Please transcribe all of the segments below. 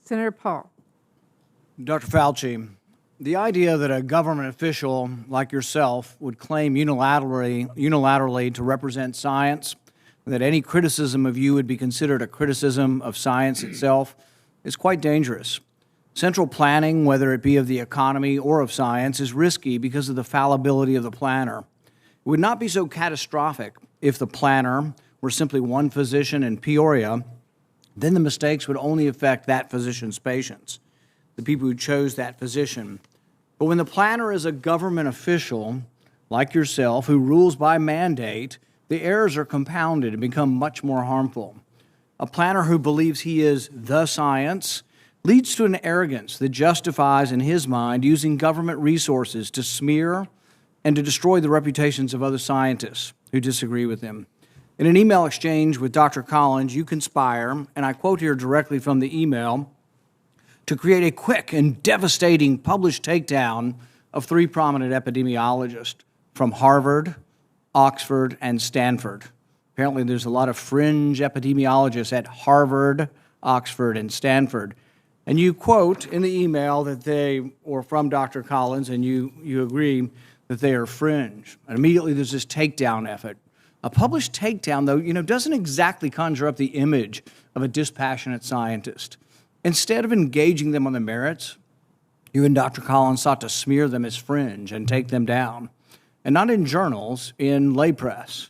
Senator Paul. Dr. Fauci, the idea that a government official like yourself would claim unilaterally to represent science, and that any criticism of you would be considered a criticism of science itself, is quite dangerous. Central planning, whether it be of the economy or of science, is risky because of the fallibility of the planner. It would not be so catastrophic if the planner were simply one physician in Peoria. Then the mistakes would only affect that physician's patients, the people who chose that physician. But when the planner is a government official, like yourself, who rules by mandate, the errors are compounded and become much more harmful. A planner who believes he is the science leads to an arrogance that justifies, in his mind, using government resources to smear and to destroy the reputations of other scientists who disagree with him. In an email exchange with Dr. Collins, you conspire, and I quote here directly from the email, to create a quick and devastating published takedown of three prominent epidemiologists from Harvard, Oxford, and Stanford. Apparently, there's a lot of fringe epidemiologists at Harvard, Oxford, and Stanford. And you quote in the email that they, or from Dr. Collins, and you agree that they are fringe. And immediately there's this takedown effort. A published takedown, though, doesn't exactly conjure up the image of a dispassionate scientist. Instead of engaging them on the merits, you and Dr. Collins sought to smear them as fringe and take them down. And not in journals, in lay press.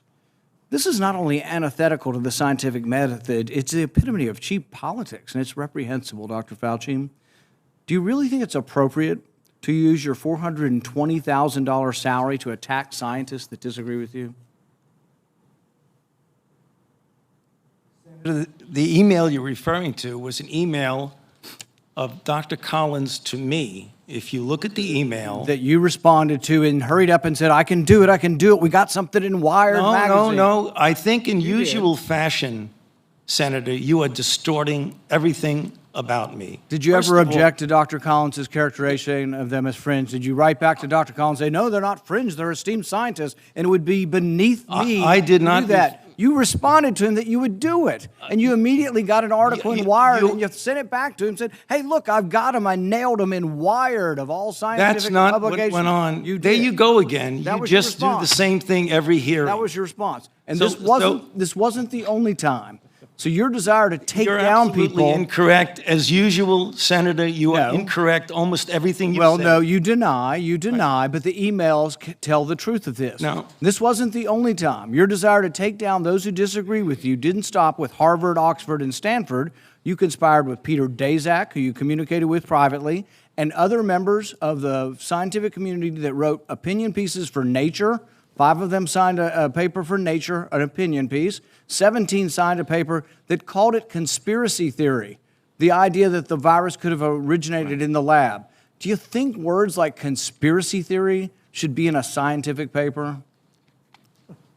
This is not only antithetical to the scientific method, it's the epitome of cheap politics, and it's reprehensible, Dr. Fauci. Do you really think it's appropriate to use your $420,000 salary to attack scientists that disagree with you? The email you're referring to was an email of Dr. Collins to me. If you look at the email that you responded to and hurried up and said, I can do it. We got something in Wired magazine. No. I think in usual fashion, Senator, you are distorting everything about me. Did you ever object to Dr. Collins' characterization of them as fringe? Did you write back to Dr. Collins and say, no, they're not fringe, they're esteemed scientists, and it would be beneath me I did not do that? You responded to him that you would do it, and you immediately got an article in Wired, and you sent it back to him and said, hey, look, I've got him. I nailed him in Wired of all scientific publications. That's not what went on. There you go again. You just do the same thing every hearing. That was your response. And this wasn't the only time. So your desire to take down people... You're absolutely incorrect. As usual, Senator, you are incorrect almost everything you said. Well, no, you deny, but the emails tell the truth of this. No. This wasn't the only time. Your desire to take down those who disagree with you didn't stop with Harvard, Oxford, and Stanford. You conspired with Peter Daszak, who you communicated with privately, and other members of the scientific community that wrote opinion pieces for Nature. 5 of them signed a paper for Nature, an opinion piece. 17 signed a paper that called it conspiracy theory, the idea that the virus could have originated in the lab. Do you think words like conspiracy theory should be in a scientific paper?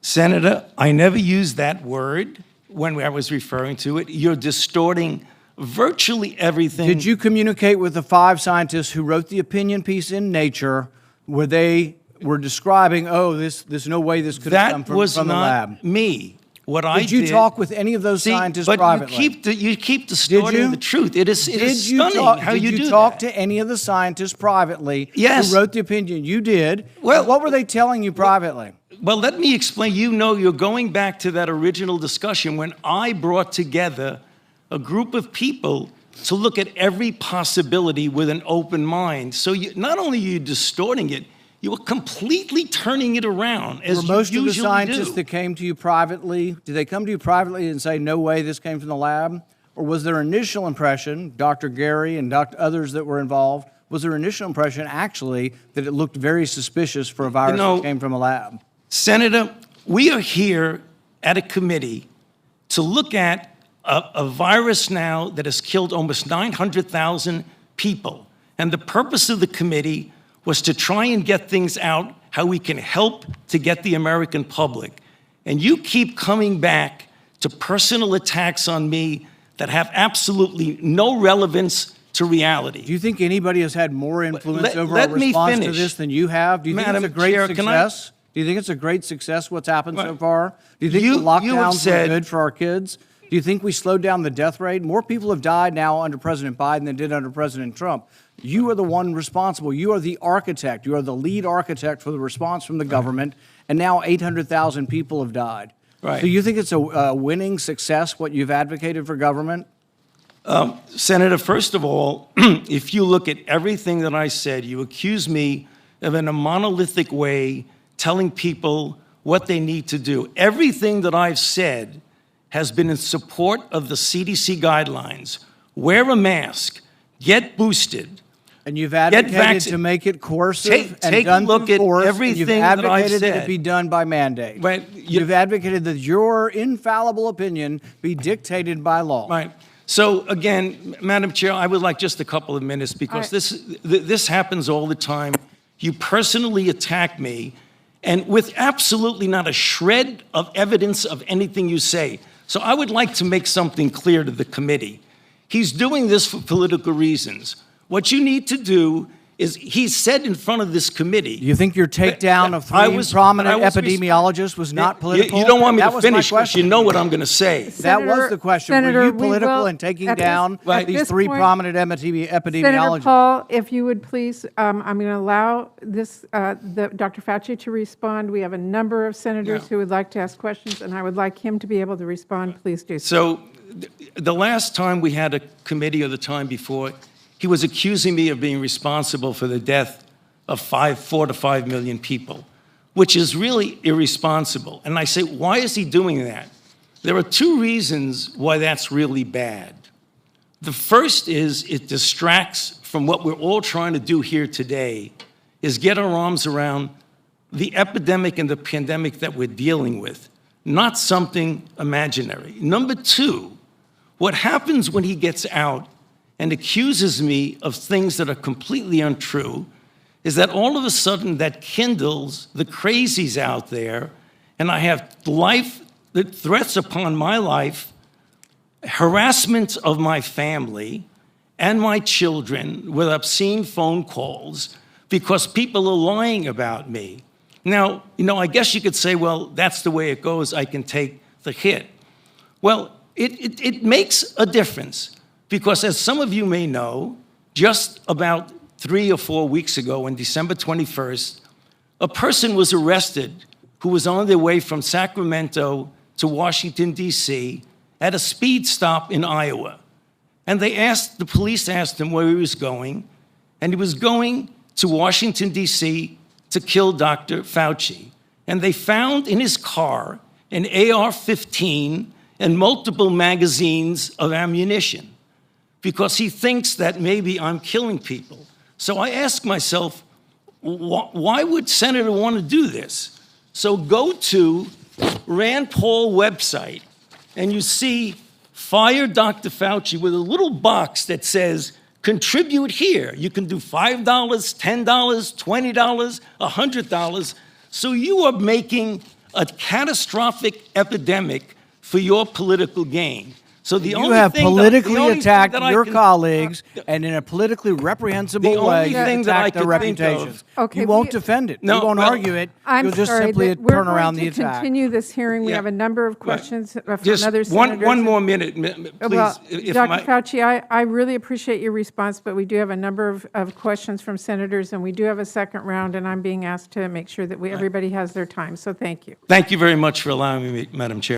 Senator, I never used that word when I was referring to it. You're distorting virtually everything. Did you communicate with the 5 scientists who wrote the opinion piece in Nature where they were describing, there's no way this could have come from the lab? That was not me. Did you talk with any of those scientists privately? You keep distorting the truth. It is stunning how you do that. Did you talk to any of the scientists privately who wrote the opinion? You did. Well, what were they telling you privately? Well, let me explain. You're going back to that original discussion when I brought together a group of people to look at every possibility with an open mind. So not only are you distorting it, you were completely turning it around, as you usually do. Were most of the scientists that came to you privately, did they come to you privately and say, no way, this came from the lab? Or was their initial impression, Dr. Gary and others that were involved, was their initial impression actually that it looked very suspicious for a virus that came from a lab? Senator, we are here at a committee to look at a virus now that has killed almost 900,000 people. And the purpose of the committee was to try and get things out, how we can help to get the American public. And you keep coming back to personal attacks on me that have absolutely no relevance to reality. Do you think anybody has had more influence over our response to this than you have? Do you think it's a great success? Do you think it's a great success what's happened so far? Do you think the lockdowns were good for our kids? Do you think we slowed down the death rate? More people have died now under President Biden than did under President Trump. You are the one responsible. You are the architect. You are the lead architect for the response from the government, and now 800,000 people have died. Right. So you think it's a winning success, what you've advocated for government? Senator, first of all, if you look at everything that I said, you accuse me of in a monolithic way telling people what they need to do. Everything that I've said has been in support of the CDC guidelines. Wear a mask, get boosted. And you've advocated to make it coercive and done through force. Everything you've that I've advocated said. that it be done by mandate. Right. You've advocated that your infallible opinion be dictated by law. Right. So again, Madam Chair, I would like just a couple of minutes because this happens all the time. You personally attack me, and with absolutely not a shred of evidence of anything you say. So I would like to make something clear to the committee. He's doing this for political reasons. What you need to do is, he said in front of this committee. You think your takedown of three prominent epidemiologists was not political? You don't want me to was finish my because you know what I'm going to say. That was the question. Senator, were you political in taking down these three prominent epidemiologists? Senator Paul, if you would please, I'm going to allow this, Dr. Fauci to respond. We have a number of senators who would like to ask questions, and I would like him to be able to respond. Please do so. So the last time we had a committee, or the time before, he was accusing me of being responsible for the death of 4 to 5 million people, which is really irresponsible. And I say, why is he doing that? There are two reasons why that's really bad. The first is it distracts from what we're all trying to do here today, is get our arms around the epidemic and the pandemic that we're dealing with, not something imaginary. Number two, what happens when he gets out and accuses me of things that are completely untrue is that all of a sudden that kindles the crazies out there, and I have threats upon my life, harassment of my family and my children with obscene phone calls because people are lying about me. Now, I guess you could say, well, that's the way it goes. I can take the hit. Well, it makes a difference. Because as some of you may know, just about 3 or 4 weeks ago, on December 21st, a person was arrested who was on their way from Sacramento to Washington, D.C. at a speed stop in Iowa. And the police asked him where he was going, and he was going to Washington, D.C. to kill Dr. Fauci. And they found in his car an AR-15 and multiple magazines of ammunition, because he thinks that maybe I'm killing people. So I ask myself, why would Senator want to do this? So go to Rand Paul website, and you see Fire Dr. Fauci with a little box that says, contribute here. You can do $5, $10, $20, $100. So you are making a catastrophic epidemic for your political gain. So you have politically attacked your colleagues and in a politically reprehensible way, you attack their reputations. Okay, you won't defend it. You won't argue it. You'll just simply turn around the attack. We're going to continue this hearing. We have a number of questions from just other senators. One more minute, please. Well, Dr. Fauci, I really appreciate your response, but we do have a number of questions from senators, and we do have a second round, and I'm being asked to make sure that everybody has their time. So thank you. Thank you very much for allowing me, Madam Chair.